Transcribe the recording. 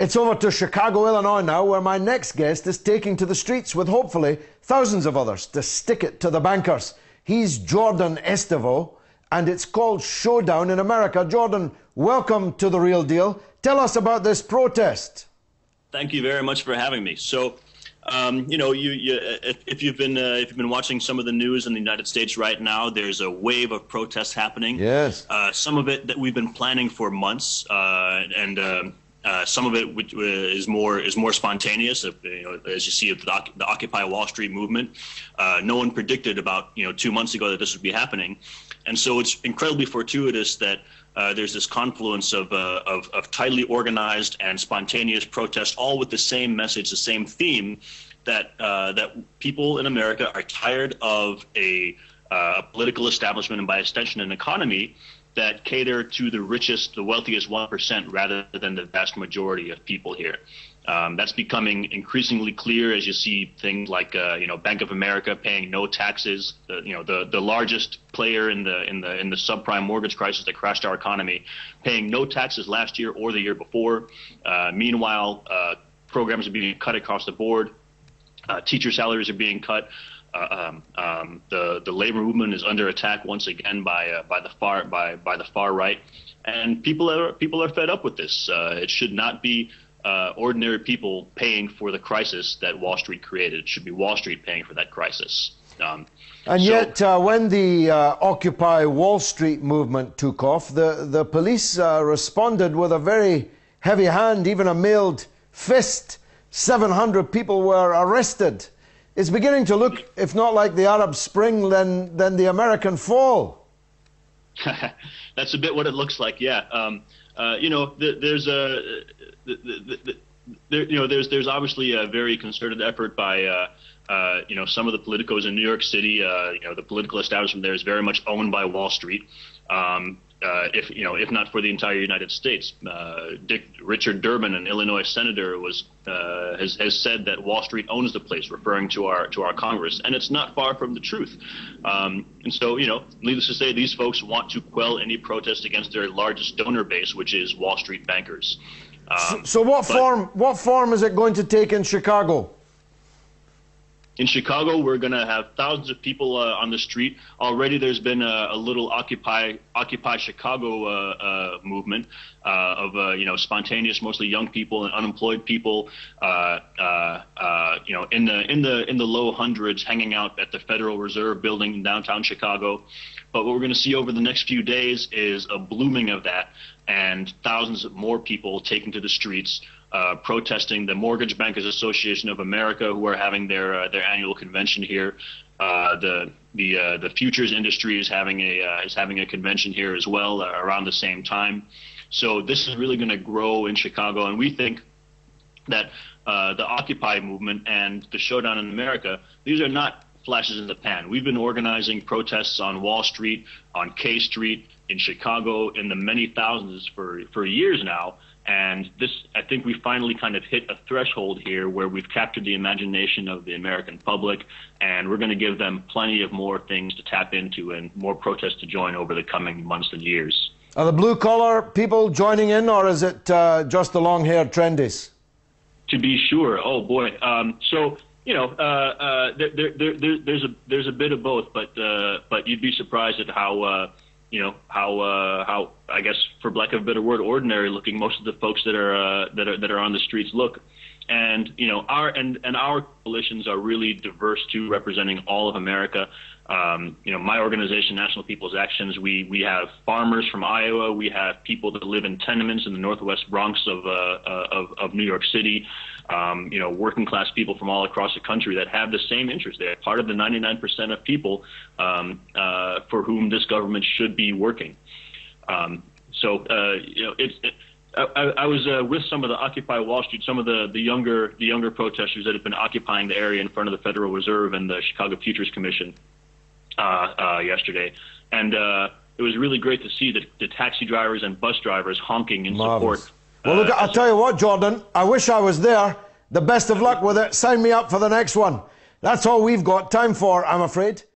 It's over to Chicago, Illinois now, where my next guest is taking to the streets with hopefully thousands of others to stick it to the bankers. He's Jordan Estevo, and it's called Showdown in America. Jordan, welcome to The Real Deal. Tell us about this protest. Thank you very much for having me. So, if you've been watching some of the news in the United States right now, there's a wave of protests happening. Yes. Some of it that we've been planning for months, and some of it is more spontaneous. As you see with the Occupy Wall Street movement, no one predicted about 2 months ago that this would be happening, and so it's incredibly fortuitous that there's this confluence of tightly organized and spontaneous protests, all with the same message, the same theme, that people in America are tired of a political establishment and by extension an economy that cater to the richest, the wealthiest 1% rather than the vast majority of people here. That's becoming increasingly clear as you see things like Bank of America paying no taxes, the largest player in the subprime mortgage crisis that crashed our economy, paying no taxes last year or the year before. Meanwhile, programs are being cut across the board. Teacher salaries are being cut. The labor movement is under attack once again by the far right, and people are fed up with this. It should not be ordinary people paying for the crisis that Wall Street created. It should be Wall Street paying for that crisis. Yet, when the Occupy Wall Street movement took off, the police responded with a very heavy hand, even a mailed fist. 700 people were arrested. It's beginning to look, if not like the Arab Spring, then the American Fall. That's a bit what it looks like, yeah. There's obviously a very concerted effort by some of the politicos in New York City. The political establishment there is very much owned by Wall Street. If not for the entire United States. Richard Durbin, an Illinois senator, has said that Wall Street owns the place, referring to our Congress, and it's not far from the truth. And so, needless to say, these folks want to quell any protest against their largest donor base, which is Wall Street bankers. So what form is it going to take in Chicago? In Chicago, we're going to have thousands of people on the street. Already there's been a little Occupy Chicago movement of spontaneous, mostly young people and unemployed people, in the low hundreds, hanging out at the Federal Reserve building in downtown Chicago. But what we're going to see over the next few days is a blooming of that, and thousands of more people taking to the streets, protesting the Mortgage Bankers Association of America, who are having their annual convention here. The futures industry is having a convention here as well around the same time. So this is really going to grow in Chicago, and we think that the Occupy movement and the Showdown in America, these are not flashes in the pan. We've been organizing protests on Wall Street, on K Street, in Chicago, in the many thousands for years now. And this, I think we finally kind of hit a threshold here where we've captured the imagination of the American public, and we're going to give them plenty of more things to tap into and more protests to join over the coming months and years. Are the blue-collar people joining in, or is it just the long-haired trendies? To be sure. Oh, boy. There's a bit of both, but you'd be surprised at how I guess, for lack of a better word, ordinary looking most of the folks that are on the streets look. And our coalitions are really diverse too, representing all of America. My organization, National People's Actions, we have farmers from Iowa, we have people that live in tenements in the northwest Bronx of New York City, working class people from all across the country that have the same interest. They're part of the 99% of people for whom this government should be working. I was with some of the Occupy Wall Street, some of the younger protesters that have been occupying the area in front of the Federal Reserve and the Chicago Futures Commission yesterday, and it was really great to see the taxi drivers and bus drivers honking in support. Well, look, I'll tell you what, Jordan, I wish I was there. The best of luck with it. Sign me up for the next one. That's all we've got time for, I'm afraid.